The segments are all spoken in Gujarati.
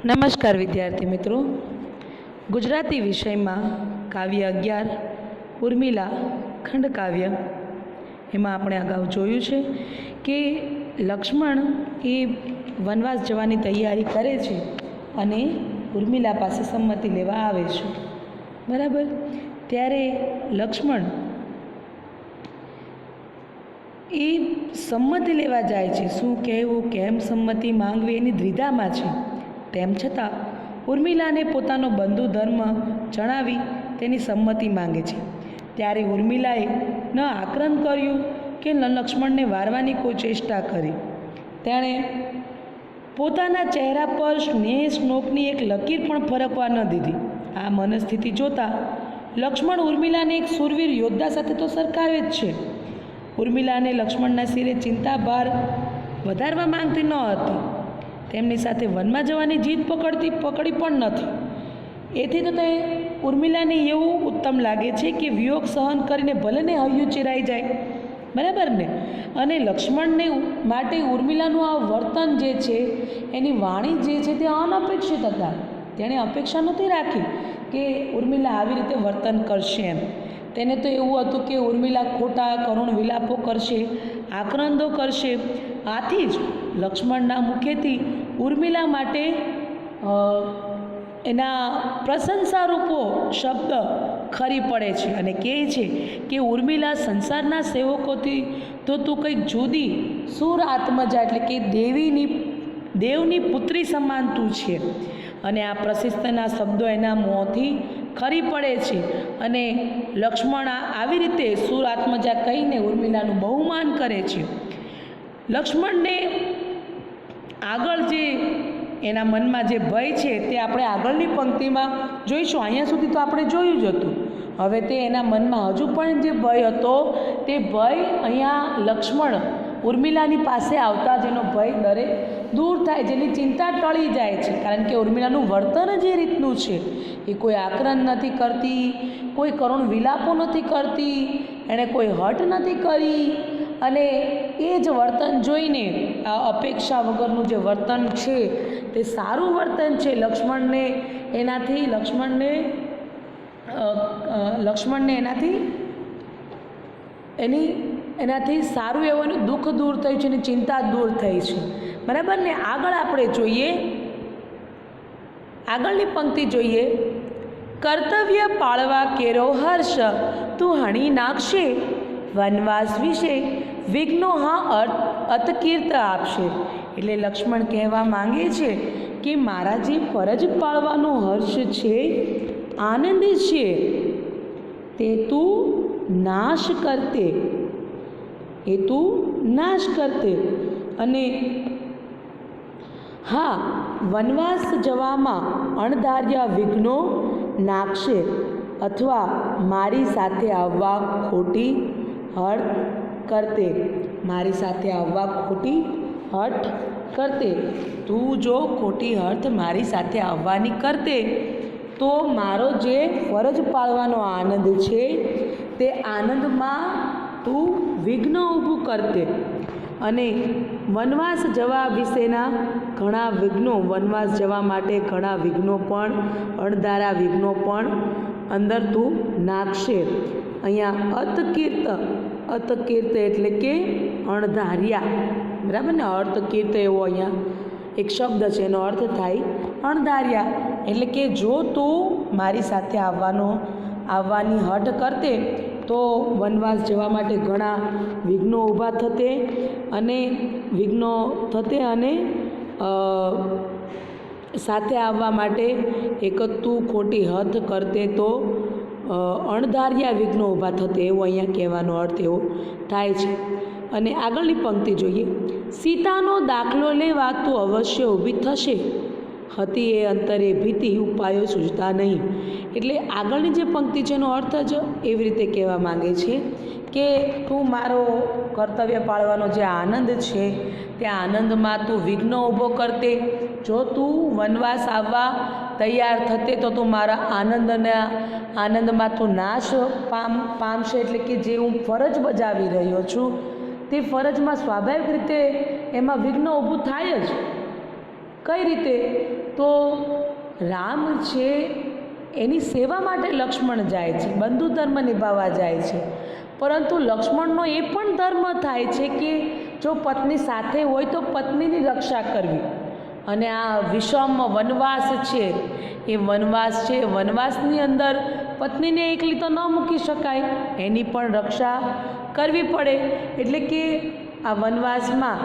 નમસ્કાર વિદ્યાર્થી મિત્રો, ગુજરાતી વિષયમાં કાવ્ય 11 ઉર્મિલા ખંડકાવ્ય એમાં આપણે અગાઉ જોયું છે કે લક્ષ્મણ એ વનવાસ જવાની તૈયારી કરે છે અને ઉર્મિલા પાસે સંમતિ લેવા આવે છે, બરાબર। ત્યારે લક્ષ્મણ એ સંમતિ લેવા જાય છે, શું કહેવું, કેમ સંમતિ માંગવી એની દ્વિધામાં છે। તેમ છતાં ઉર્મિલાને પોતાનો બંધુ ધર્મ જણાવી તેની સંમતિ માંગે છે। ત્યારે ઉર્મિલાએ ન આક્રંદ કર્યું કે ન લક્ષ્મણને વારવાની કોઈ ચેષ્ટા કરી। તેણે પોતાના ચહેરા પર સ્નેહ સ્નોકની એક લકીર પણ ફરકવા ન દીધી। આ મનસ્થિતિ જોતાં લક્ષ્મણ ઉર્મિલાને એક શૂરવીર યોદ્ધા સાથે તો સરખાવે જ છે। ઉર્મિલાને લક્ષ્મણના શિરે ચિંતા ભાર વધારવા માંગતી ન હતી, તેમની સાથે વનમાં જવાની જીદ પકડી પણ નથી। એથી તો તે ઉર્મિલાને એવું ઉત્તમ લાગે છે કે વિયોગ સહન કરીને ભલે ને હૈયું ચિરાઈ જાય, બરાબર ને। અને લક્ષ્મણને માટે ઉર્મિલાનું આ વર્તન જે છે, એની વાણી જે છે તે અનપેક્ષિત હતા। તેણે અપેક્ષા નહોતી રાખી કે ઉર્મિલા આવી રીતે વર્તન કરશે એમ। તેને તો એવું હતું કે ઉર્મિલા ખોટા કરુણ વિલાપો કરશે, આક્રંદો કરશે। આથી જ લક્ષ્મણના મુખેથી ઉર્મિલા માટે એના પ્રશંસારૂપો શબ્દ ખરી પડે છે અને કહે છે કે ઉર્મિલા સંસારના સેવકોથી તો તું કંઈક જુદી સુર આત્મજા એટલે કે દેવની પુત્રી સમાન તું છે। અને આ પ્રશસ્તિના શબ્દો એના મોંથી ખરી પડે છે અને લક્ષ્મણ આવી રીતે સુર આત્મજા કહીને ઉર્મિલાનું બહુમાન કરે છે। લક્ષ્મણને આગળ જે એના મનમાં જે ભય છે તે આપણે આગળની પંક્તિમાં જોઈશું। અહીંયા સુધી તો આપણે જોયું જ હતું। હવે તે એના મનમાં હજુ પણ જે ભય હતો તે ભય અહીંયા લક્ષ્મણ ઉર્મિલાની પાસે આવતા જ એનો ભય દરેક દૂર થાય, જેની ચિંતા ટળી જાય છે। કારણ કે ઉર્મિલાનું વર્તન જ એ રીતનું છે, એ કોઈ આક્રંદ નથી કરતી, કોઈ કરુણ વિલાપો નથી કરતી, એણે કોઈ હઠ નથી કરી અને એ જ વર્તન જોઈને આ અપેક્ષા વગરનું જે વર્તન છે તે સારું વર્તન છે। લક્ષ્મણને એનાથી સારું એવું એનું દુઃખ દૂર થયું છે, એની ચિંતા દૂર થઈ છે, બરાબર ને। આગળ આપણે જોઈએ, આગળની પંક્તિ જોઈએ। કર્તવ્ય પાળવા કેરો હર્ષ તું હણી નાખશે, વનવાસ વિશે વિઘ્નો હા અતકીર્ત આપશે। એટલે લક્ષ્મણ કહેવા માંગે છે કે મારા જે ફરજ પાળવાનો હર્ષ છે, આનંદ છે, તે તું નાશ કરતે અને હા, વનવાસ જવામાં અણધાર્યા વિઘ્નો નાખશે અથવા મારી સાથે આવવા ખોટી હઠ કરતે તું જો ખોટી હઠ મારી સાથે આવવાની કરતે તો મારો જે ફરજ પાળવાનો આનંદ છે તે આનંદમાં તું વિઘ્ન ઊભું કરતે અને વનવાસ જવા વિશેના ઘણા વિઘ્નો, વનવાસ જવા માટે ઘણા વિઘ્નો પણ, અણધારા વિઘ્નો પણ અંદર તું નાખશે। અહીંયા અતકીર્ત એટલે કે અણધાર્યા, બરાબર ને। અર્થકીર્ત એવો અહીંયા એક શબ્દ છે, એનો અર્થ થાય અણધાર્યા। એટલે કે જો તું મારી સાથે આવવાની હઠ કરતે તો વનવાસ જવા માટે ઘણા વિઘ્નો ઊભા થતે અને સાથે આવવા માટે એક તું ખોટી હઠ કરતે તો અણધાર્યા વિઘ્નો ઊભા થતે, એવો અહીંયા કહેવાનો અર્થ એવો થાય છે। અને આગળની પંક્તિ જોઈએ। સીતાનો દાખલો લેવા તું અવશ્ય ઊભી થશે, હતી એ અંતરે ભીતિ ઉપાયો સૂઝતા નહીં। એટલે આગળની જે પંક્તિ છે એનો અર્થ જ એવી રીતે કહેવા માંગે છે કે તું મારો કર્તવ્ય પાળવાનો જે આનંદ છે તે આનંદમાં તું વિઘ્ન ઊભો કરતે। જો તું વનવાસ આવવા તૈયાર થતે તો તું મારા આનંદમાં તું નાશ પામશે। એટલે કે જે હું ફરજ બજાવી રહ્યો છું તે ફરજમાં સ્વાભાવિક રીતે એમાં વિઘ્ન ઊભું થાય જ। કઈ રીતે? તો રામ છે એની સેવા માટે લક્ષ્મણ જાય છે, બંધુ ધર્મ નિભાવવા જાય છે, પરંતુ લક્ષ્મણનો એ પણ ધર્મ થાય છે કે જો પત્ની સાથે હોય તો પત્નીની રક્ષા કરવી. અને આ વિષમ વનવાસ છે, એ વનવાસ છે, વનવાસની અંદર પત્નીને એકલી તો ન મૂકી શકાય, એની પણ રક્ષા કરવી પડે. એટલે કે આ વનવાસમાં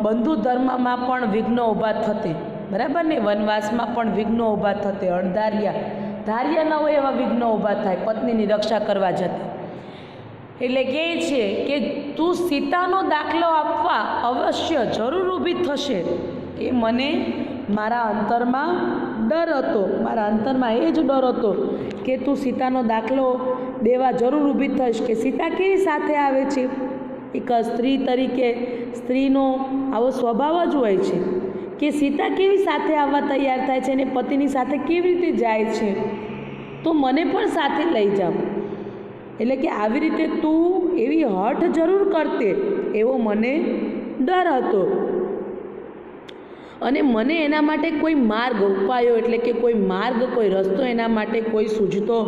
બંધુ ધર્મમાં પણ વિઘ્નો ઊભા થતે, બરાબર ને? વનવાસમાં પણ વિઘ્નો ઊભા થતે, ધાર્યા ન હોય એવા વિઘ્નો ઊભા થાય પત્નીની રક્ષા કરવા જતા. એટલે કહે છે કે તું સીતાનો દાખલો આપવા અવશ્ય જરૂર ઊભી થશે, એ મને મારા અંતરમાં ડર હતો, મારા અંતરમાં એ જ ડર હતો કે તું સીતાનો દાખલો દેવા જરૂર ઊભી થઈશ કે સીતા કેવી સાથે આવે છે. એક સ્ત્રી તરીકે સ્ત્રીનો આવો સ્વભાવ જ હોય છે કે સીતા કેવી સાથે આવવા તૈયાર થાય છે અને પતિની સાથે કેવી રીતે જાય છે, તો મને પણ સાથે લઈ જાવ. એટલે કે આવી રીતે તું એવી હઠ જરૂર કરતે એવો મને ડર હતો, અને મને એના માટે કોઈ માર્ગ ઉપાયો એટલે કે કોઈ માર્ગ, કોઈ રસ્તો એના માટે કોઈ સૂઝતો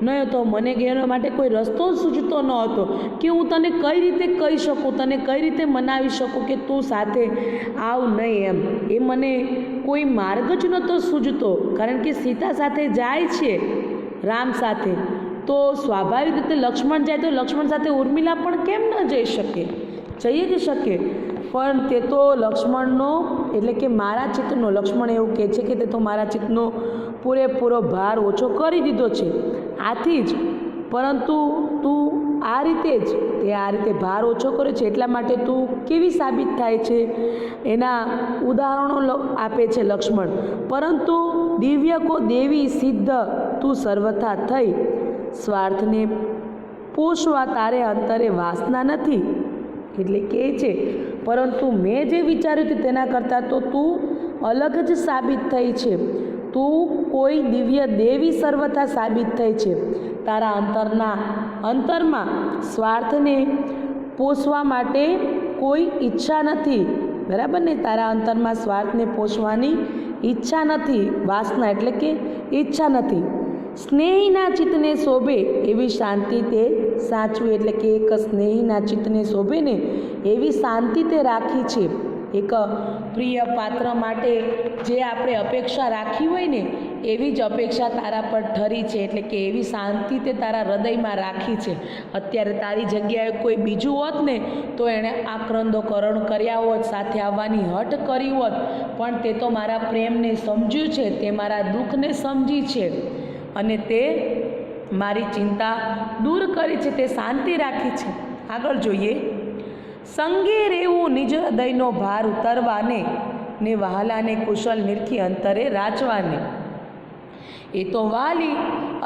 ન હતો. મને એના માટે કોઈ રસ્તો સૂઝતો ન હતો કે હું તને કઈ રીતે કહી શકું, તને કઈ રીતે મનાવી શકું કે તું સાથે આવ નહીં એમ. એ મને કોઈ માર્ગ જ નહોતો સૂઝતો, કારણ કે સીતા સાથે જાય છે રામ સાથે, તો સ્વાભાવિક રીતે લક્ષ્મણ જાય તો લક્ષ્મણ સાથે ઉર્મિલા પણ કેમ ન જઈ શકે? જઈ જ શકે. પણ તે તો લક્ષ્મણનો એટલે કે મારા ચિત્તનો, લક્ષ્મણ એવું કહે છે કે તે તો મારા ચિત્તનો પૂરેપૂરો ભાર ઓછો કરી દીધો છે આથી જ, પરંતુ તું આ રીતે જ તે આ રીતે ભાર ઓછો કર્યો છે, એટલા માટે તું કેવી સાબિત થાય છે એના ઉદાહરણો આપે છે લક્ષ્મણ. પરંતુ દિવ્ય કો દેવી સિદ્ધ તું સર્વથા થઈ, સ્વાર્થને પોષવા તારે અંતરે વાસના નથી. એટલે કહે છે પરંતુ મેં જે વિચાર્યું હતું તેના કરતાં તો તું અલગ જ સાબિત થઈ છે, તું કોઈ દિવ્ય દેવી સર્વથા સાબિત થઈ છે. તારા અંતરમાં સ્વાર્થને પોષવા માટે કોઈ ઈચ્છા નથી, બરાબર ને? તારા અંતરમાં સ્વાર્થને પોષવાની ઈચ્છા નથી, વાસના એટલે કે ઈચ્છા નથી. સ્નેહીના ચિત્તને શોભે એવી શાંતિ તે સાચવી, એટલે કે એક સ્નેહીના ચિત્તને શોભે ને એવી શાંતિ તે રાખી છે. એક પ્રિય પાત્ર માટે જે આપણે અપેક્ષા રાખી હોય ને એવી જ અપેક્ષા તારા પર ઠરી છે, એટલે કે એવી શાંતિ તે તારા હૃદયમાં રાખી છે. અત્યારે તારી જગ્યાએ કોઈ બીજું હોત ને તો એણે આક્રંદો કરણ કર્યા હોત, સાથે આવવાની હઠ કરી હોત, પણ તે તો મારા પ્રેમને સમજ્યું છે, તે મારા દુઃખને સમજી છે અને તે મારી ચિંતા દૂર કરી છે, તે શાંતિ રાખી છે. આગળ જોઈએ. સંગે રહેવું નિજ હૃદયનો ભાર ઉતારવાને, ને વહાલાને કુશલ નિરખી અંતરે રાચવાને. એ તો વાલી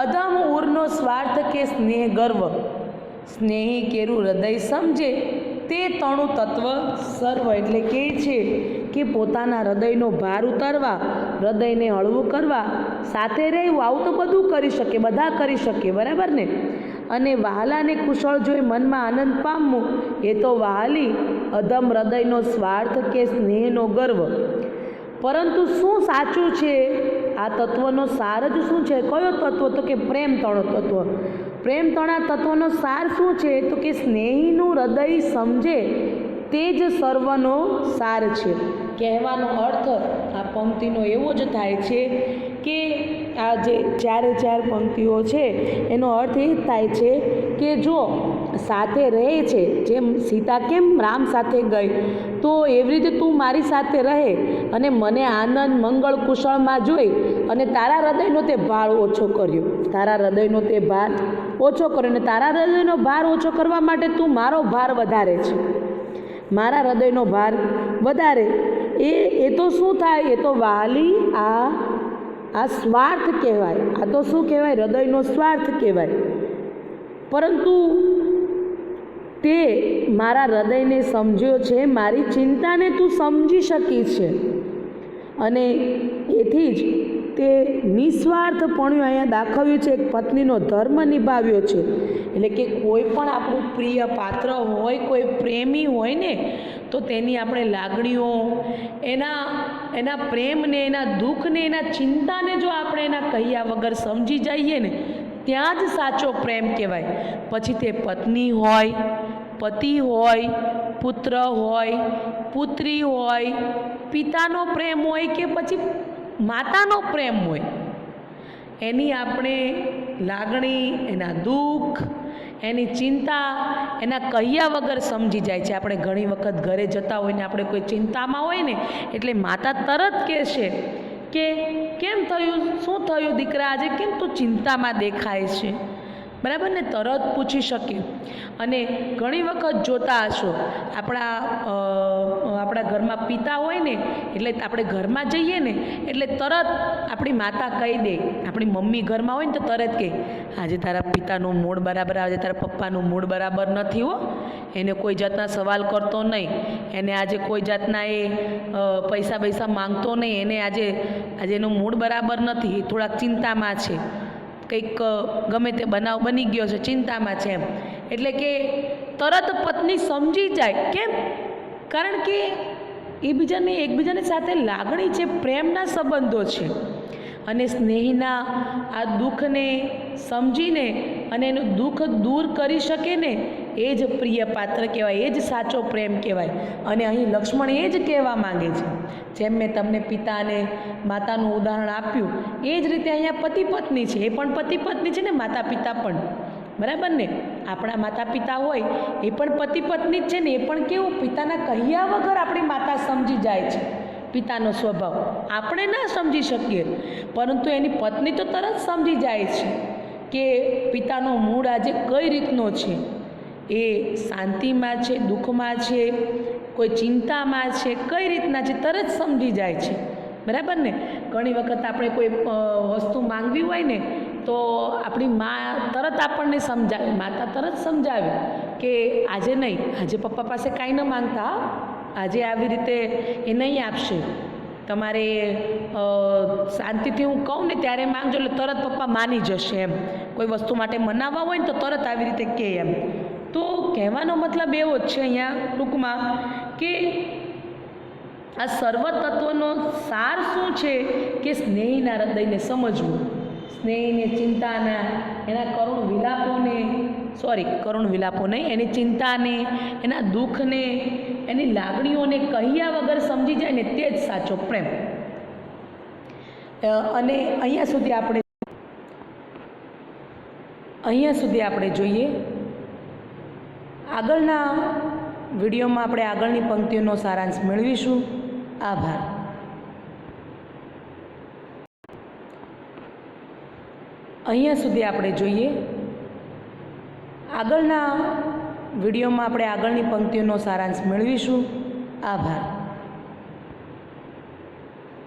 અધમ ઉરનો સ્વાર્થ કે સ્નેહ ગર્વ, સ્નેહી કેરું હૃદય સમજે તે તણું તત્વ સર્વ. એટલે કહે છે કે પોતાના હૃદયનો ભાર ઉતારવા, હૃદયને હળવું કરવા, સાથે રહેવું, આવું તો બધું કરી શકે, બધા કરી શકે, બરાબર ને? અને વહાલાને કુશળ જોઈ મનમાં આનંદ પામવું, એ તો વહાલી અધમ હૃદયનો સ્વાર્થ કે સ્નેહનો ગર્વ. પરંતુ શું સાચું છે આ તત્વનો સાર જ શું છે? કયો તત્વ? તો કે પ્રેમ તણો તત્વ. પ્રેમ તણા તત્વનો સાર શું છે? તો કે સ્નેહીનું હૃદય સમજે તે જ સર્વનો સાર છે. કહેવાનો અર્થ આ પંક્તિનો એવો જ થાય છે કે આ જે ચારે ચાર પંક્તિઓ છે એનો અર્થ એ થાય છે કે જો સાથે રહે છે, જેમ સીતા કેમ રામ સાથે ગઈ, તો એવી રીતે તું મારી સાથે રહે અને મને આનંદ મંગળ કુશળમાં જોઈ અને તારા હૃદયનો તે ભાર ઓછો કર્યો, તારા હૃદયનો તે ભાર ઓછો કર્યો, અને તારા હૃદયનો ભાર ઓછો કરવા માટે તું મારો ભાર વધારે છે, મારા હૃદયનો ભાર વધારે. એ તો શું થાય? એ તો વાલી આ સ્વાર્થ કહેવાય. આ તો શું કહેવાય? હૃદયનો સ્વાર્થ કહેવાય. પરંતુ તે મારા હૃદયને સમજ્યો છે, મારી ચિંતાને તું સમજી શકી છે, અને એથી જ તે નિસ્વાર્થપણું અહીંયા દાખવ્યું છે. એક પત્નીનો ધર્મ નિભાવ્યો છે. એટલે કે કોઈ પણ આપણું પ્રિય પાત્ર હોય, કોઈ પ્રેમી હોય ને, તો તેની આપણે લાગણીઓ, એના એના પ્રેમને, એના દુઃખને, એના ચિંતાને જો આપણે એના કહ્યા વગર સમજી જઈએ ને, ત્યાં જ સાચો પ્રેમ કહેવાય. પછી તે પત્ની હોય, પતિ હોય, પુત્ર હોય, પુત્રી હોય, પિતાનો પ્રેમ હોય કે પછી માતાનો પ્રેમ હોય, એની આપણે લાગણી, એના દુઃખ, એની ચિંતા એના કહ્યા વગર સમજી જાય છે. આપણે ઘણી વખત ઘરે જતા હોય ને આપણે કોઈ ચિંતામાં હોય ને એટલે માતા તરત કહેશે કે કેમ થયું, શું થયું દીકરા, આજે કેમ તું ચિંતામાં દેખાય છે, બરાબર ને, તરત પૂછી શકે. અને ઘણી વખત જોતા હશો આપણા ઘરમાં પિતા હોય ને એટલે આપણે ઘરમાં જઈએ ને એટલે તરત આપણી માતા કહી દે, આપણી મમ્મી ઘરમાં હોય ને તો તરત કહે, આજે તારા પિતાનું મૂડ બરાબર, આજે તારા પપ્પાનું મૂડ બરાબર નથી હો, એને કોઈ જાતના સવાલ કરતો નહીં, એને આજે કોઈ જાતના એ પૈસા પૈસા માંગતો નહીં, એને આજે એનું મૂડ બરાબર નથી, એ થોડાક ચિંતામાં છે, કંઈક ગમે તે બનાવ બની ગયો છે, ચિંતામાં છે એમ. એટલે કે તરત પત્ની સમજી જાય. કેમ? કારણ કે એકબીજાની સાથે લાગણી છે, પ્રેમના સંબંધો છે. અને સ્નેહીના આ દુઃખને સમજીને અને એનું દુઃખ દૂર કરી શકે ને એ જ પ્રિય પાત્ર કહેવાય, એ જ સાચો પ્રેમ કહેવાય. અને અહીં લક્ષ્મણ એ જ કહેવા માંગે છે. જેમ મેં તમને પિતા અને માતાનું ઉદાહરણ આપ્યું એ જ રીતે અહીંયા પતિ પત્ની છે, એ પણ પતિ પત્ની છે ને માતા પિતા પણ, બરાબર ને. આપણા માતા પિતા હોય એ પણ પતિ પત્ની જ છે ને, એ પણ કેવું પિતાના કહ્યા વગર આપણી માતા સમજી જાય છે પિતાનો સ્વભાવ. આપણે ના સમજી શકીએ પરંતુ એની પત્ની તો તરત સમજી જાય છે કે પિતાનો મૂડ આજે કઈ રીતનો છે, એ શાંતિમાં છે, દુઃખમાં છે, કોઈ ચિંતામાં છે, કઈ રીતના છે, તરત સમજી જાય છે, બરાબર ને. ઘણી વખત આપણે કોઈ વસ્તુ માંગવી હોય ને તો આપણી તરત આપણને સમજાવે, માતા તરત સમજાવે કે આજે નહીં, આજે પપ્પા પાસે કાંઈ ન માંગતા, આજે આવી રીતે એ નહીં આપશે, તમારે શાંતિથી હું કહું ને ત્યારે માંગજો, એટલે તરત પપ્પા માની જશે એમ. કોઈ વસ્તુ માટે મનાવવા હોય ને તો તરત આવી રીતે કહે એમ. તો કહેવાનો મતલબ એવો જ છે અહીંયા ટૂંકમાં કે આ સર્વ તત્વનો સાર શું છે કે સ્નેહીના હૃદયને સમજવું, સ્નેહીને ચિંતાના, એના કરુણ વિલાપો નહીં, એની ચિંતાને, એના દુઃખને, એની લાગણીઓને કહ્યા વગર સમજી જાય ને તે જ સાચો પ્રેમ. અને અહીંયા સુધી આપણે જોઈએ. આગળના વિડીયોમાં આપણે આગળની પંક્તિઓનો સારાંશ મેળવીશું. આભાર. અહીંયા સુધી આપણે જોઈએ. આગળના વિડીયોમાં આપણે આગળની પંક્તિઓનો સારાંશ મેળવીશું. આભાર.